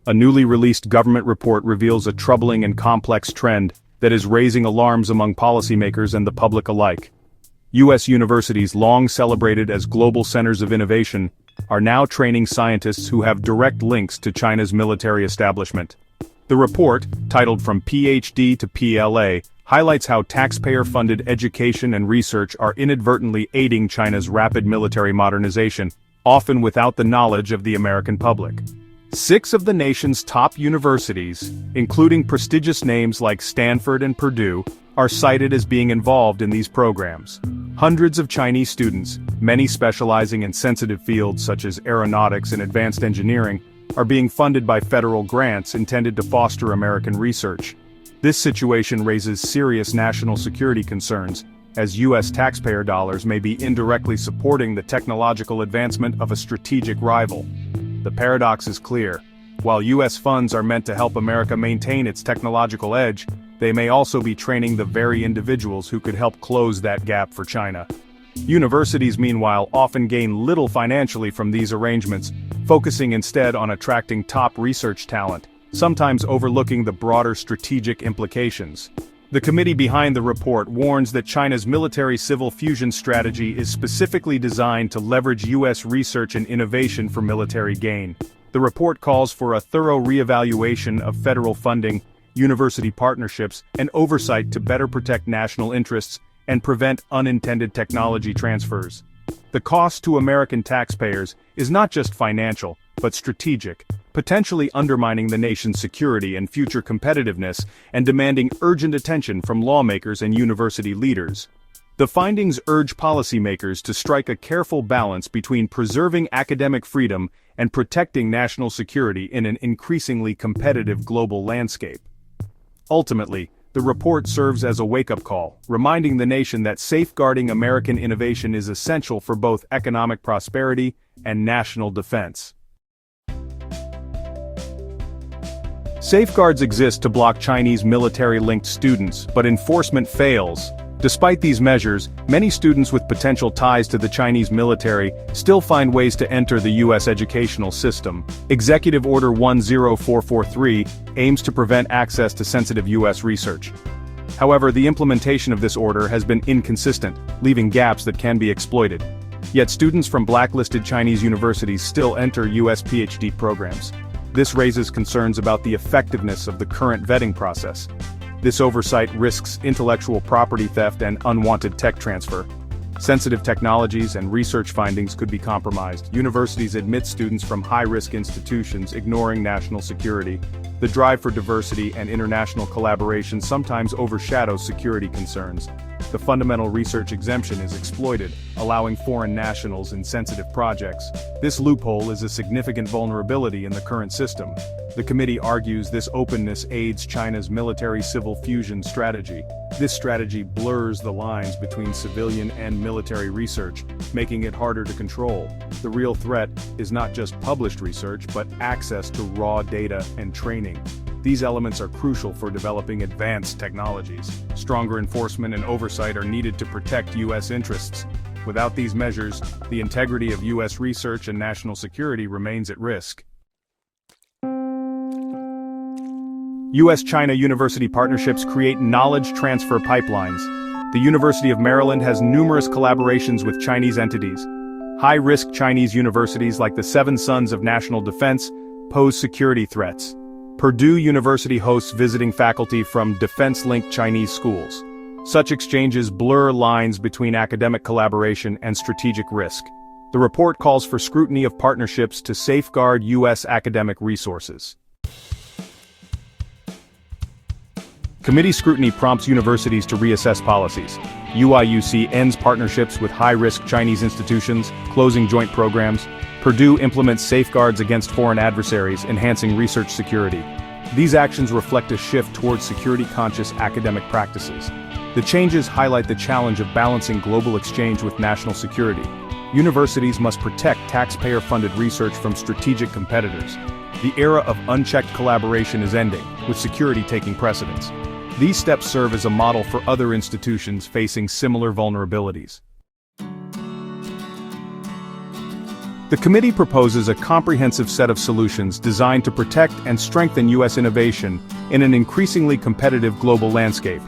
A newly released government report reveals a troubling and complex trend that is raising alarms among policymakers and the public alike. U.S. universities, long celebrated as global centers of innovation, are now training scientists who have direct links to China's military establishment. The report, titled From PhD to PLA, highlights how taxpayer-funded education and research are inadvertently aiding China's rapid military modernization, often without the knowledge of the American public. 6 of the nation's top universities, including prestigious names like Stanford and Purdue, are cited as being involved in these programs. Hundreds of Chinese students, many specializing in sensitive fields such as aeronautics and advanced engineering, are being funded by federal grants intended to foster American research. This situation raises serious national security concerns, as U.S. taxpayer dollars may be indirectly supporting the technological advancement of a strategic rival. The paradox is clear. While U.S. funds are meant to help America maintain its technological edge, they may also be training the very individuals who could help close that gap for China. Universities, meanwhile, often gain little financially from these arrangements, focusing instead on attracting top research talent, sometimes overlooking the broader strategic implications. The committee behind the report warns that China's military-civil fusion strategy is specifically designed to leverage U.S. research and innovation for military gain. The report calls for a thorough reevaluation of federal funding, university partnerships, and oversight to better protect national interests and prevent unintended technology transfers. The cost to American taxpayers is not just financial, but strategic, potentially undermining the nation's security and future competitiveness and demanding urgent attention from lawmakers and university leaders. The findings urge policymakers to strike a careful balance between preserving academic freedom and protecting national security in an increasingly competitive global landscape. Ultimately, the report serves as a wake-up call, reminding the nation that safeguarding American innovation is essential for both economic prosperity and national defense. Safeguards exist to block Chinese military-linked students, but enforcement fails. Despite these measures, many students with potential ties to the Chinese military still find ways to enter the U.S. educational system. Executive Order 10443 aims to prevent access to sensitive U.S. research. However, the implementation of this order has been inconsistent, leaving gaps that can be exploited. Yet students from blacklisted Chinese universities still enter U.S. PhD programs. This raises concerns about the effectiveness of the current vetting process. This oversight risks intellectual property theft and unwanted tech transfer. Sensitive technologies and research findings could be compromised. Universities admit students from high-risk institutions, ignoring national security. The drive for diversity and international collaboration sometimes overshadows security concerns. The fundamental research exemption is exploited, allowing foreign nationals in sensitive projects. This loophole is a significant vulnerability in the current system. The committee argues this openness aids China's military-civil fusion strategy. This strategy blurs the lines between civilian and military research, making it harder to control. The real threat is not just published research, but access to raw data and training. These elements are crucial for developing advanced technologies. Stronger enforcement and oversight are needed to protect U.S. interests. Without these measures, the integrity of U.S. research and national security remains at risk. U.S. China university partnerships create knowledge transfer pipelines. The University of Maryland has numerous collaborations with Chinese entities. High-risk Chinese universities like the Seven Sons of National Defense pose security threats. Purdue University hosts visiting faculty from defense-linked Chinese schools. Such exchanges blur lines between academic collaboration and strategic risk. The report calls for scrutiny of partnerships to safeguard U.S. academic resources. Committee scrutiny prompts universities to reassess policies. UIUC ends partnerships with high-risk Chinese institutions, closing joint programs. Purdue implements safeguards against foreign adversaries, enhancing research security. These actions reflect a shift towards security-conscious academic practices. The changes highlight the challenge of balancing global exchange with national security. Universities must protect taxpayer-funded research from strategic competitors. The era of unchecked collaboration is ending, with security taking precedence. These steps serve as a model for other institutions facing similar vulnerabilities. The committee proposes a comprehensive set of solutions designed to protect and strengthen U.S. innovation in an increasingly competitive global landscape.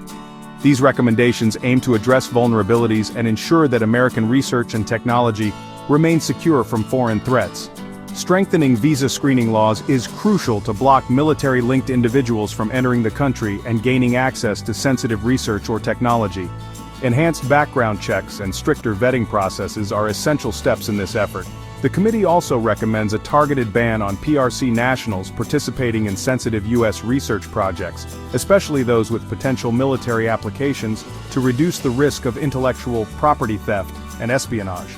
These recommendations aim to address vulnerabilities and ensure that American research and technology remain secure from foreign threats. Strengthening visa screening laws is crucial to block military-linked individuals from entering the country and gaining access to sensitive research or technology. Enhanced background checks and stricter vetting processes are essential steps in this effort. The committee also recommends a targeted ban on PRC nationals participating in sensitive U.S. research projects, especially those with potential military applications, to reduce the risk of intellectual property theft and espionage.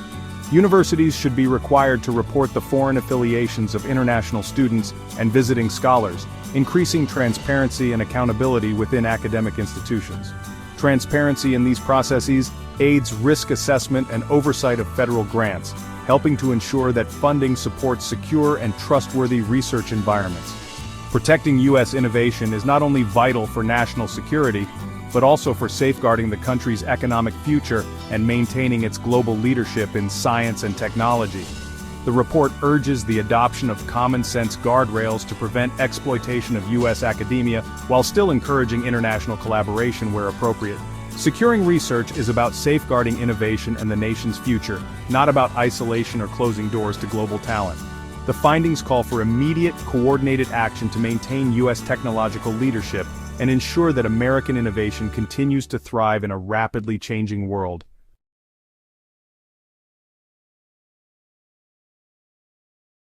Universities should be required to report the foreign affiliations of international students and visiting scholars, increasing transparency and accountability within academic institutions. Transparency in these processes aids risk assessment and oversight of federal grants, helping to ensure that funding supports secure and trustworthy research environments. Protecting U.S. innovation is not only vital for national security, but also for safeguarding the country's economic future and maintaining its global leadership in science and technology. The report urges the adoption of common-sense guardrails to prevent exploitation of U.S. academia while still encouraging international collaboration where appropriate. Securing research is about safeguarding innovation and the nation's future, not about isolation or closing doors to global talent. The findings call for immediate, coordinated action to maintain U.S. technological leadership and ensure that American innovation continues to thrive in a rapidly changing world.